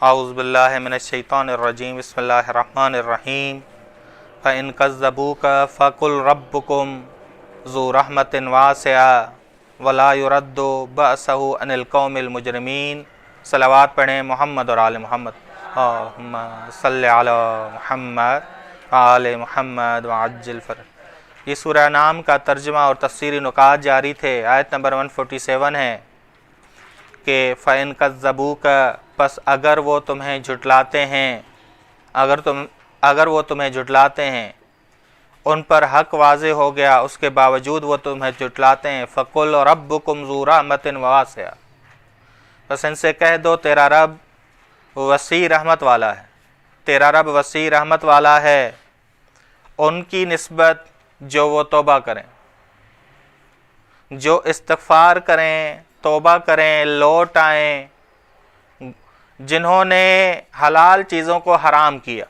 اعوذ باللہ من الشیطان الرجیم بسم اللہ الرحمن الرحیم فَإِن كَذَّبُوكَ فَقُلْ رَبُّكُمْ ذُو رَحْمَةٍ وَاسِعَةٍ وَلَا يُرَدُّ بَأْسَهُ عَنِ الْقَوْمِ الْمُجْرِمِينَ۔ صلوات پڑھیں محمد اور آل محمد۔ اللہم صلی علی محمد آل محمد وعجل فرج۔ یہ سورہ انعام کا ترجمہ اور تفسیری نکات جاری تھے۔ آیت نمبر 147 ہے کہ فَإِن كَذَّبُوكَ، پس اگر وہ تمہیں جھٹلاتے ہیں، اگر وہ تمہیں جھٹلاتے ہیں، ان پر حق واضح ہو گیا، اس کے باوجود وہ تمہیں جھٹلاتے ہیں، فَقُلْ رَبُّكُمْ ذُو رَحْمَةٍ وَاسِعَةٍ، بس ان سے کہہ دو تیرا رب وسیع رحمت والا ہے، تیرا رب وسیع رحمت والا ہے، ان کی نسبت جو وہ توبہ کریں، جو استغفار کریں، توبہ کریں، لوٹ آئیں، جنہوں نے حلال چیزوں کو حرام کیا۔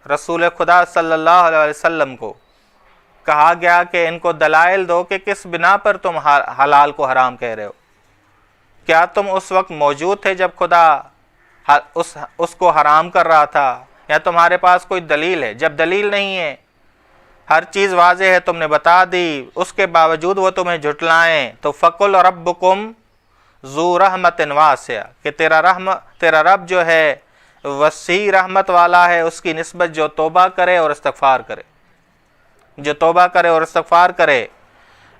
رسول خدا صلی اللہ علیہ وسلم کو کہا گیا کہ ان کو دلائل دو کہ کس بنا پر تم حلال کو حرام کہہ رہے ہو۔ کیا تم اس وقت موجود تھے جب خدا اس کو حرام کر رہا تھا، یا تمہارے پاس کوئی دلیل ہے؟ جب دلیل نہیں ہے، ہر چیز واضح ہے، تم نے بتا دی، اس کے باوجود وہ تمہیں جھٹلائیں، تو فَقُلْ رَبُّكُمْ ذُو رَحْمَةٍ وَاسِعَةٍ، کہ تیرا رب جو ہے وسیع رحمت والا ہے، اس کی نسبت جو توبہ کرے اور استغفار کرے، جو توبہ کرے اور استغفار کرے۔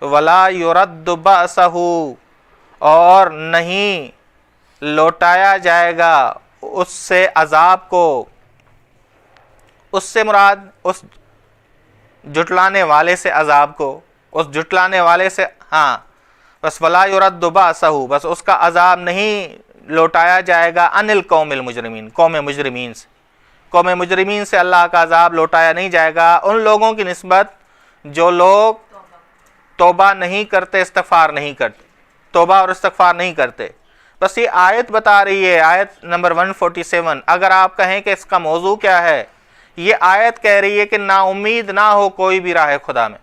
وَلَا يُرَدُّ بَأْسَهُ، اور نہیں لوٹایا جائے گا اس سے عذاب کو، اس سے مراد اس جھٹلانے والے سے عذاب کو، اس جھٹلانے والے سے، ہاں بس وَلَا يُرَدُّ بَأْسَهُ، بس اس کا عذاب نہیں لوٹایا جائے گا عن القوم المجرمین، قوم مجرمین سے، قوم مجرمین سے اللہ کا عذاب لوٹایا نہیں جائے گا ان لوگوں کی نسبت جو لوگ توبہ نہیں کرتے، استغفار نہیں کرتے، توبہ اور استغفار نہیں کرتے۔ بس یہ آیت بتا رہی ہے، آیت نمبر 147۔ اگر آپ کہیں کہ اس کا موضوع کیا ہے، یہ آیت کہہ رہی ہے کہ نا امید نہ ہو کوئی بھی راہ خدا میں۔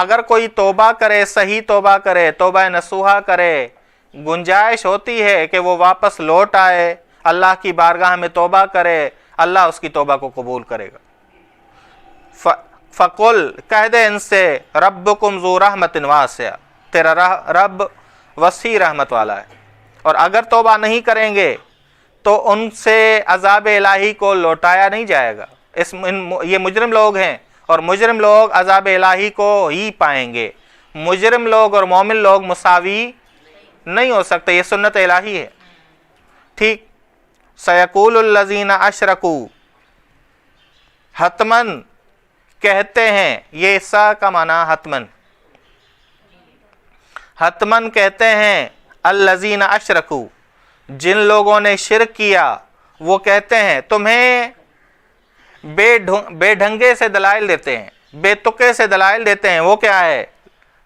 اگر کوئی توبہ کرے، صحیح توبہ کرے، توبہ نصوحہ کرے، گنجائش ہوتی ہے کہ وہ واپس لوٹ آئے، اللہ کی بارگاہ میں توبہ کرے، اللہ اس کی توبہ کو قبول کرے گا۔ فَقُلْ، کہہ دے ان سے، رَبُّكُمْ ذُو رَحْمَةٍ وَاسِعَةٍ، تیرا رب وسیع رحمت والا ہے، اور اگر توبہ نہیں کریں گے تو ان سے عذاب الہی کو لوٹایا نہیں جائے گا۔ یہ مجرم لوگ ہیں، اور مجرم لوگ عذاب الہی کو ہی پائیں گے۔ مجرم لوگ اور مومن لوگ مساوی نہیں ہو سکتے، یہ سنت الہی ہے۔ ٹھیک، سَيَقُولُ الَّذِينَ أَشْرَكُوا، حتماً کہتے ہیں، یہ سا کا معنی حتماً، حتماً کہتے ہیں، الَّذِينَ أَشْرَكُوا، جن لوگوں نے شرک کیا، وہ کہتے ہیں، تمہیں بے ڈھنگے سے دلائل دیتے ہیں، بے تکے سے دلائل دیتے ہیں۔ وہ کیا ہے؟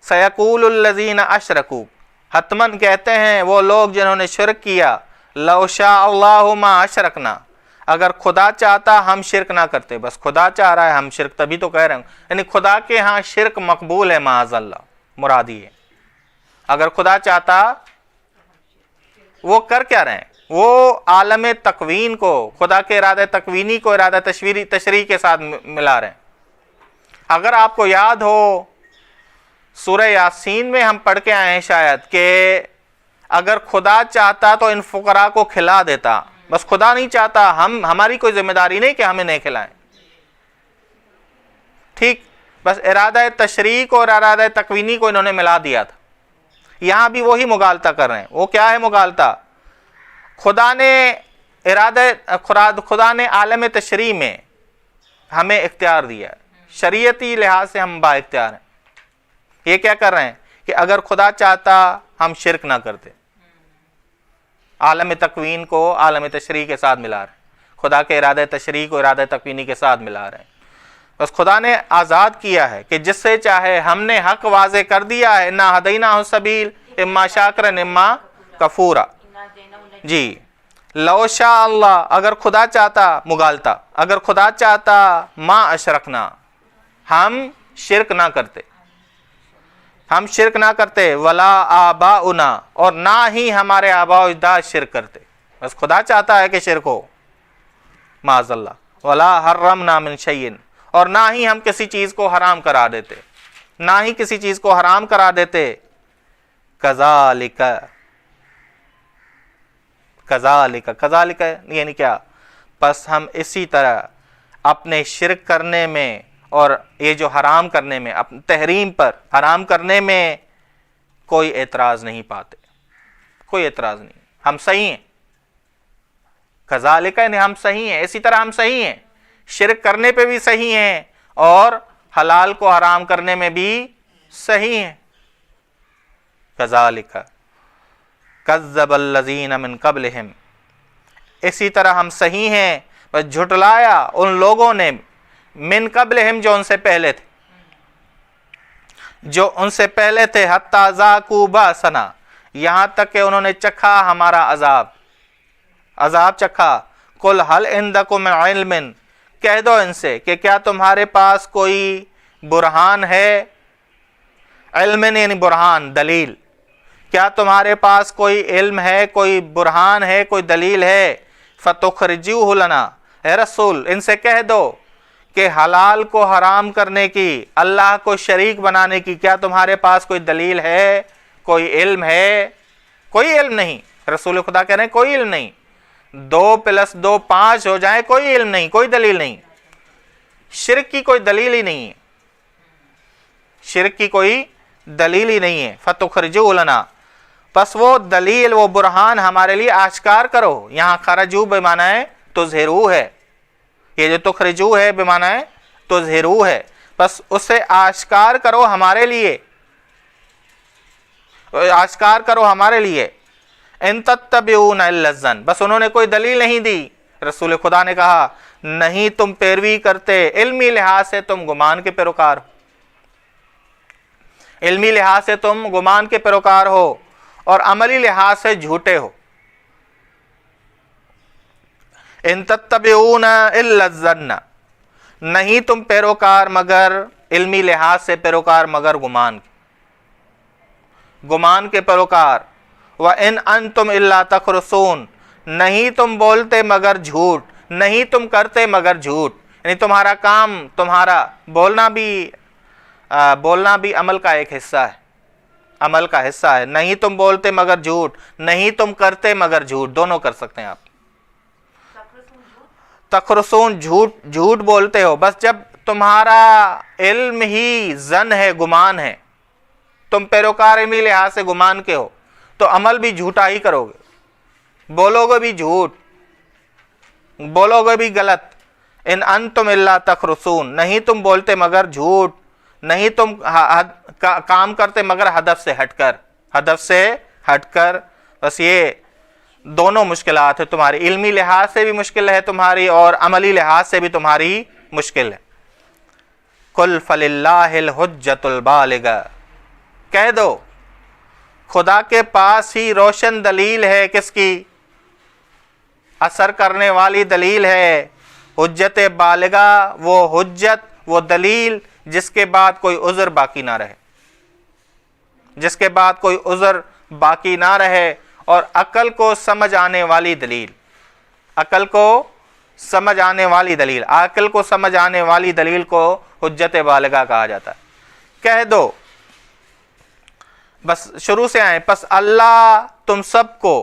سَيَقُولُ الَّذِينَ أَشْرَكُوا، حتماً کہتے ہیں وہ لوگ جنہوں نے شرک کیا، لَوْ شَاءَ اللَّهُ مَا أَشْرَكْنَا، اگر خدا چاہتا ہم شرک نہ کرتے۔ بس خدا چاہ رہا ہے ہم شرک، تبھی تو کہہ رہے ہیں، یعنی خدا کے ہاں شرک مقبول ہے، معاذ اللہ، مرادی ہے۔ اگر خدا چاہتا، وہ کر کیا رہے ہیں؟ وہ عالم تکوین کو، خدا کے ارادہ تکوینی کو ارادہ تشریع کے ساتھ ملا رہے ہیں۔ اگر آپ کو یاد ہو، سورہ یاسین میں ہم پڑھ کے آئے ہیں شاید، کہ اگر خدا چاہتا تو ان فقراء کو کھلا دیتا، بس خدا نہیں چاہتا، ہماری کوئی ذمہ داری نہیں کہ ہمیں نہیں کھلائیں۔ ٹھیک، بس ارادہ تشریع کو اور ارادہ تکوینی کو انہوں نے ملا دیا تھا۔ یہاں بھی وہی مغالطہ کر رہے ہیں۔ وہ کیا ہے مغالطہ؟ خدا نے عالم تشریع میں ہمیں اختیار دیا ہے، شریعتی لحاظ سے ہم با اختیار ہیں۔ یہ کیا کر رہے ہیں کہ اگر خدا چاہتا ہم شرک نہ کرتے، عالم تکوین کو عالم تشریع کے ساتھ ملا رہے ہیں، خدا کے ارادہ تشریع کو ارادہ تکوینی کے ساتھ ملا رہے ہیں۔ بس خدا نے آزاد کیا ہے کہ جس سے چاہے، ہم نے حق واضح کر دیا ہے، اِنَّا هَدَيْنَاهُ السَّبِيلَ اِمَّا شَاكِرًا اِمَّا كَفُورًا۔ جی، لَوْ شَاءَ اللَّهُ، اگر خدا چاہتا، مغالطہ، اگر خدا چاہتا، مَا أَشْرَكْنَا، ہم شرک نہ کرتے، وَلَا آبَاؤُنَا، اور نہ ہی ہمارے آباء و اجداد شرک کرتے۔ بس خدا چاہتا ہے کہ شرک ہو، معاذ اللہ۔ ولا حرمنا من شیء، اور نہ ہی ہم کسی چیز کو حرام کرا دیتے، نہ ہی کسی چیز کو حرام کرا دیتے۔ کذالک، کذالک، کذالک یعنی کیا؟ پس ہم اسی طرح اپنے شرک کرنے میں اور یہ جو حرام کرنے میں، تحریم پر حرام کرنے میں کوئی اعتراض نہیں پاتے، کوئی اعتراض نہیں، ہم صحیح ہیں۔ کذالک یعنی ہم صحیح ہیں، اسی طرح ہم صحیح ہیں، شرک کرنے پہ بھی صحیح ہیں اور حلال کو حرام کرنے میں بھی صحیح ہیں۔ کذالک کذب الذین من قبلہم، اسی طرح ہم صحیح ہیں، بس جھٹلایا ان لوگوں نے، من قبلہم جو ان سے پہلے تھے، جو ان سے پہلے تھے، حتی ذاقوا باسنا، یہاں تک کہ انہوں نے چکھا ہمارا عذاب، عذاب چکھا۔ قل هل عندکم من علم، کہہ دو ان سے کہ کیا تمہارے پاس کوئی برہان ہے، علم یعنی برہان، دلیل، کیا تمہارے پاس کوئی علم ہے، کوئی برہان ہے، کوئی دلیل ہے؟ فتخرجوہ لنا، اے رسول ان سے کہہ دو کہ حلال کو حرام کرنے کی، اللہ کو شریک بنانے کی کیا تمہارے پاس کوئی دلیل ہے، کوئی علم ہے؟ کوئی علم نہیں، رسول خدا کہہ رہے ہیں کوئی علم نہیں، 2+2 5 ہو جائیں، کوئی علم نہیں، کوئی دلیل نہیں، شرک کی کوئی دلیل ہی نہیں ہے، شرک کی کوئی دلیل ہی نہیں ہے۔ فتخرجوہ لنا، پس وہ دلیل، وہ برہان ہمارے لیے آشکار کرو۔ یہاں خرجو بمعنی ہے تظہرو ہے، یہ جو تخرجو ہے بمعنی ہے تظہرو ہے، بس اسے آشکار کرو ہمارے لیے، آشکار کرو ہمارے لیے۔ ان تتبعون الا الظن، بس انہوں نے کوئی دلیل نہیں دی، رسول خدا نے کہا نہیں تم پیروی کرتے، علمی لحاظ سے تم گمان کے پیروکار ہو، علمی لحاظ سے تم گمان کے پیروکار ہو اور عملی لحاظ سے جھوٹے ہو۔ ان تتبعون الا الظن، نہیں تم پیروکار مگر علمی لحاظ سے پیروکار مگر گمان کے، گمان کے پیروکار۔ وَإِنْ أَنْتُمْ إِلَّا تَخْرُصُونَ، نہیں تم بولتے مگر جھوٹ، نہیں تم کرتے مگر جھوٹ، یعنی تمہارا کام، تمہارا بولنا بھی عمل کا ایک حصہ ہے، عمل کا حصہ ہے۔ نہیں تم بولتے مگر جھوٹ، نہیں تم کرتے مگر جھوٹ، دونوں کر سکتے ہیں آپ۔ تخرصون جھوٹ بولتے ہو، بس جب تمہارا علم ہی ظن ہے، گمان ہے، تم پیروکار علمی لحاظ سے گمان کے ہو تو عمل بھی جھوٹا ہی کرو گے، بولو گے بھی جھوٹ، بولو گے بھی غلط۔ ان انتم الا تخرصون، نہیں تم بولتے مگر جھوٹ، نہیں تم کام کرتے مگر ہدف سے ہٹ کر، ہدف سے ہٹ کر۔ بس یہ دونوں مشکلات ہے تمہاری، علمی لحاظ سے بھی مشکل ہے تمہاری اور عملی لحاظ سے بھی تمہاری مشکل ہے۔ قل فللہ الحجۃ البالغہ، کہہ دو خدا کے پاس ہی روشن دلیل ہے، کس کی؟ اثر کرنے والی دلیل ہے، حجت بالغہ، وہ حجت، وہ دلیل جس کے بعد کوئی عذر باقی نہ رہے، جس کے بعد کوئی عذر باقی نہ رہے، اور عقل کو سمجھ آنے والی دلیل، عقل کو سمجھ آنے والی دلیل، عقل کو سمجھ آنے والی دلیل کو حجت بالغہ کہا جاتا ہے۔ کہہ دو، بس شروع سے آئیں، پس اللہ تم سب کو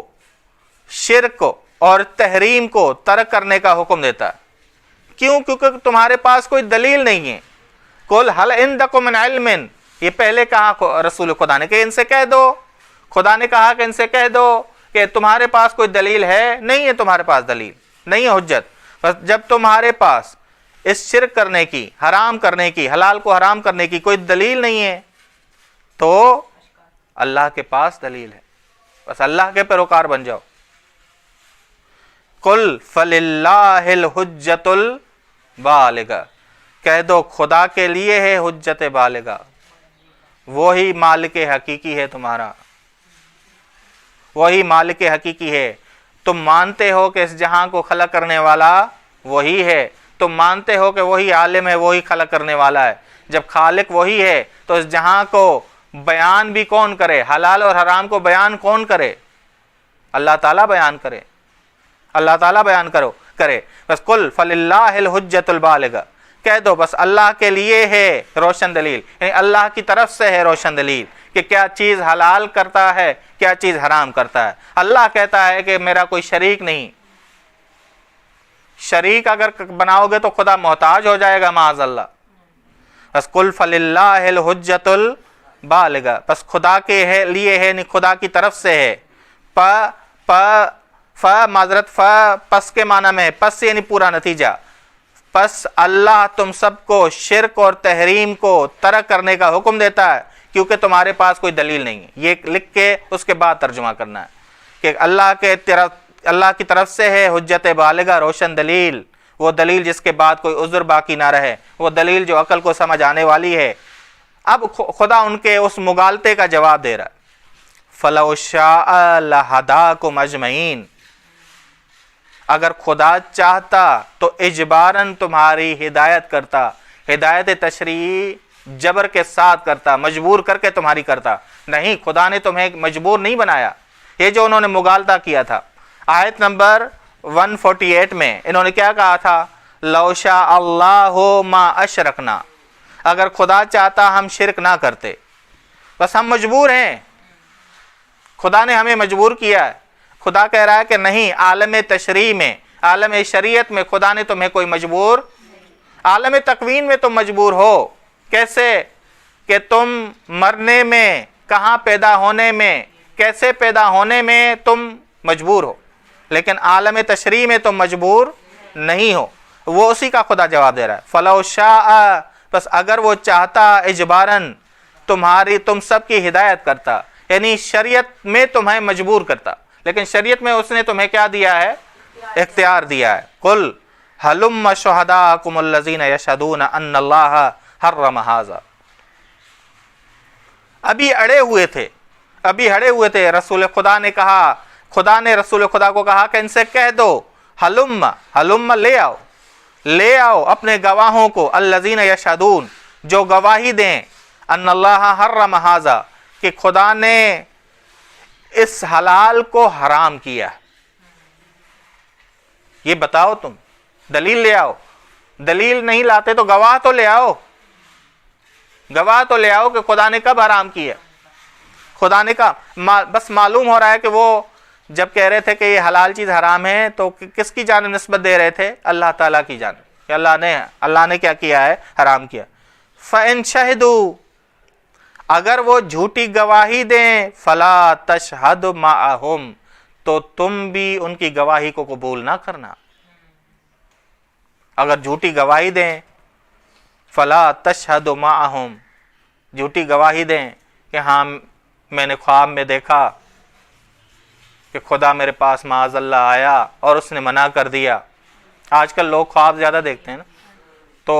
شرک کو اور تحریم کو ترک کرنے کا حکم دیتا ہے۔ کیوں؟ کیونکہ تمہارے پاس کوئی دلیل نہیں ہے۔ قل هل عندکم من علم، یہ پہلے کہا رسول خدا نے کہ ان سے کہہ دو، خدا نے کہا کہ ان سے کہہ دو کہ تمہارے پاس کوئی دلیل ہے، نہیں ہے تمہارے پاس دلیل، نہیں ہے حجت۔ بس جب تمہارے پاس اس شرک کرنے کی، حرام کرنے کی، حلال کو حرام کرنے کی کوئی دلیل نہیں ہے تو اللہ کے پاس دلیل ہے، بس اللہ کے پیروکار بن جاؤ۔ قل فللہ الحجۃ البالغہ، کہہ دو خدا کے لیے ہے حجت بالغہ، وہی مالک حقیقی ہے تمہارا، وہی مالک حقیقی ہے۔ تم مانتے ہو کہ اس جہاں کو خلق کرنے والا وہی ہے، تم مانتے ہو کہ وہی عالم ہے، وہی خلق کرنے والا ہے۔ جب خالق وہی ہے تو اس جہاں کو بیان بھی کون کرے؟ حلال اور حرام کو بیان کون کرے؟ اللہ تعالیٰ بیان کرے۔ اللہ تعالیٰ بیان کرے. بس قل فللہ الحجۃ البالغہ، کہہ دو بس اللہ کے لیے ہے روشن دلیل، یعنی اللہ کی طرف سے ہے روشن دلیل کہ کیا چیز حلال کرتا ہے کیا چیز حرام کرتا ہے. اللہ کہتا ہے کہ میرا کوئی شریک نہیں. شریک اگر بناؤ گے تو خدا محتاج ہو جائے گا معاذ اللہ. بس قل فللہ الحجۃ البالغہ، بس خدا کے لیے ہے، نہیں خدا کی طرف سے ہے. معذرت پس کے معنی میں، پس یعنی پورا نتیجہ. پس اللہ تم سب کو شرک اور تحریم کو ترک کرنے کا حکم دیتا ہے کیونکہ تمہارے پاس کوئی دلیل نہیں ہے. یہ لکھ کے اس کے بعد ترجمہ کرنا ہے کہ اللہ کی طرف سے ہے حجت بالغہ، روشن دلیل، وہ دلیل جس کے بعد کوئی عذر باقی نہ رہے، وہ دلیل جو عقل کو سمجھ آنے والی ہے. اب خدا ان کے اس مغالطے کا جواب دے رہا ہے. فَلَوْ شَاءَ لَهَدَاكُمْ أَجْمَعِينَ، اگر خدا چاہتا تو اجباراً تمہاری ہدایت کرتا. ہدایت تشریعی جبر کے ساتھ کرتا، مجبور کر کے تمہاری کرتا. نہیں، خدا نے تمہیں مجبور نہیں بنایا. یہ جو انہوں نے مغالطہ کیا تھا، آیت نمبر 148 میں انہوں نے کیا کہا تھا؟ لَوْ شَاءَ اللَّهُ مَا أَشْرَكْنَا، اگر خدا چاہتا ہم شرک نہ کرتے، بس ہم مجبور ہیں، خدا نے ہمیں مجبور کیا ہے. خدا کہہ رہا ہے کہ نہیں، عالم تشریع میں، عالم شریعت میں خدا نے تمہیں کوئی مجبور، عالم تکوین میں تم مجبور ہو. کیسے؟ کہ تم مرنے میں، کہاں پیدا ہونے میں، کیسے پیدا ہونے میں تم مجبور ہو، لیکن عالم تشریع میں تم مجبور نہیں ہو. وہ اسی کا خدا جواب دے رہا ہے. فَلَوْ شَاءَ، بس اگر وہ چاہتا اجباراً تم سب کی ہدایت کرتا، یعنی شریعت میں تمہیں مجبور کرتا، لیکن شریعت میں اس نے تمہیں کیا دیا ہے؟ اختیار دیا ہے. قل ہلم شہداءکم الذین یشہدون ان اللہ حرم ھذا. ابھی اڑے ہوئے تھے رسول خدا نے کہا، خدا نے رسول خدا کو کہا کہ ان سے کہہ دو ہلم لے آؤ اپنے گواہوں کو، الذین یشہدون، جو گواہی دیں، ان اللہ حرم ھذا، کہ خدا نے اس حلال کو حرام کیا. یہ بتاؤ، تم دلیل لے آؤ. دلیل نہیں لاتے تو گواہ تو لے آؤ، گواہ تو لے آؤ کہ خدا نے کب حرام کیا. خدا نے کہا، بس معلوم ہو رہا ہے کہ وہ جب کہہ رہے تھے کہ یہ حلال چیز حرام ہے تو کس کی جانب نسبت دے رہے تھے؟ اللہ تعالیٰ کی جانب، کہ اللہ نے کیا کیا ہے؟ حرام کیا. فَإِن شَهِدُوا، اگر وہ جھوٹی گواہی دیں، فَلَا تَشْهَدْ مَعَهُمْ، تو تم بھی ان کی گواہی کو قبول نہ کرنا. اگر جھوٹی گواہی دیں، فَلَا تَشْهَدْ مَعَهُمْ، جھوٹی گواہی دیں کہ ہاں میں نے خواب میں دیکھا کہ خدا میرے پاس معاذ اللہ آیا اور اس نے منع کر دیا. آج کل لوگ خواب زیادہ دیکھتے ہیں نا، تو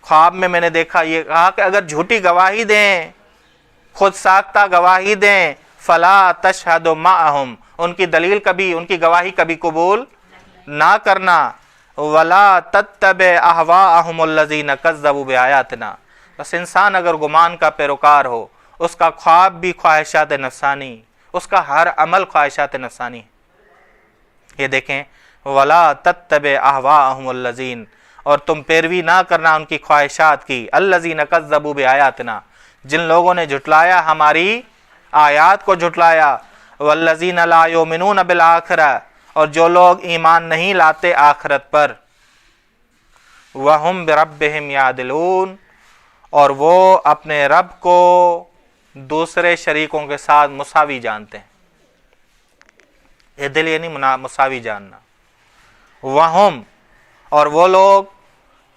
خواب میں نے دیکھا. یہ کہا کہ اگر جھوٹی گواہی دیں، خود ساختہ گواہی دیں، فلا تشہد معہم، ان کی دلیل کبھی، ان کی گواہی کبھی قبول نہ کرنا. ولا تتبع اہواءہم الذین کذبوا بآیاتنا، بس انسان اگر گمان کا پیروکار ہو، اس کا خواب بھی خواہشات نفسانی، اس کا ہر عمل خواہشات نفسانی. یہ دیکھیں، ولا تتبع اہواءہم الذین، اور تم پیروی نہ کرنا ان کی خواہشات کی، الذین کذبوا بآیاتنا، جن لوگوں نے جھٹلایا ہماری آیات کو جھٹلایا. والذین لا یؤمنون بالآخرہ، اور جو لوگ ایمان نہیں لاتے آخرت پر. وہم بربہم یعدلون، اور وہ اپنے رب کو دوسرے شریکوں کے ساتھ مساوی جانتے ہیں. عدل یعنی مساوی جاننا. وہم، اور وہ لوگ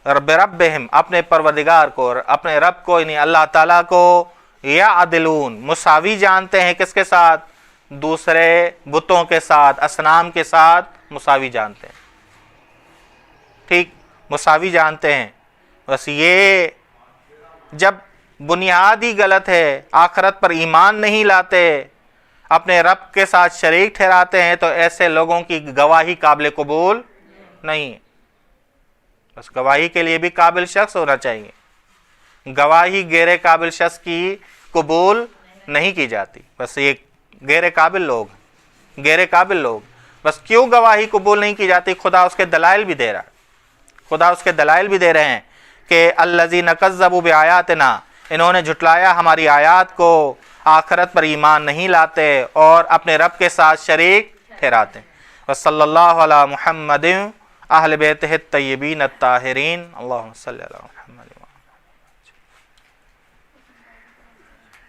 بربہم، اپنے پروردگار کو، اپنے رب کو یعنی اللہ تعالیٰ کو، یعدلون، مساوی جانتے ہیں. کس کے ساتھ؟ دوسرے بتوں کے ساتھ، اصنام کے ساتھ مساوی جانتے ہیں. ٹھیک، مساوی جانتے ہیں. بس یہ جب بنیاد ہی غلط ہے، آخرت پر ایمان نہیں لاتے، اپنے رب کے ساتھ شریک ٹھہراتے ہیں، تو ایسے لوگوں کی گواہی قابل قبول نہیں ہے. بس گواہی کے لیے بھی قابل شخص ہونا چاہیے. گواہی غیر قابل شخص کی قبول نہیں کی جاتی. بس یہ غیر قابل لوگ. بس کیوں گواہی قبول نہیں کی جاتی؟ خدا اس کے دلائل بھی دے رہا ہے، خدا اس کے دلائل بھی دے رہے ہیں کہ الذین کذبوا بآیاتنا، انہوں نے جھٹلایا ہماری آیات کو، آخرت پر ایمان نہیں لاتے اور اپنے رب کے ساتھ شریک ٹھہراتے۔ وصلی اللہ علی محمد اہل بیتہ الطیبین الطاہرین، اللہم صلی علی محمد۔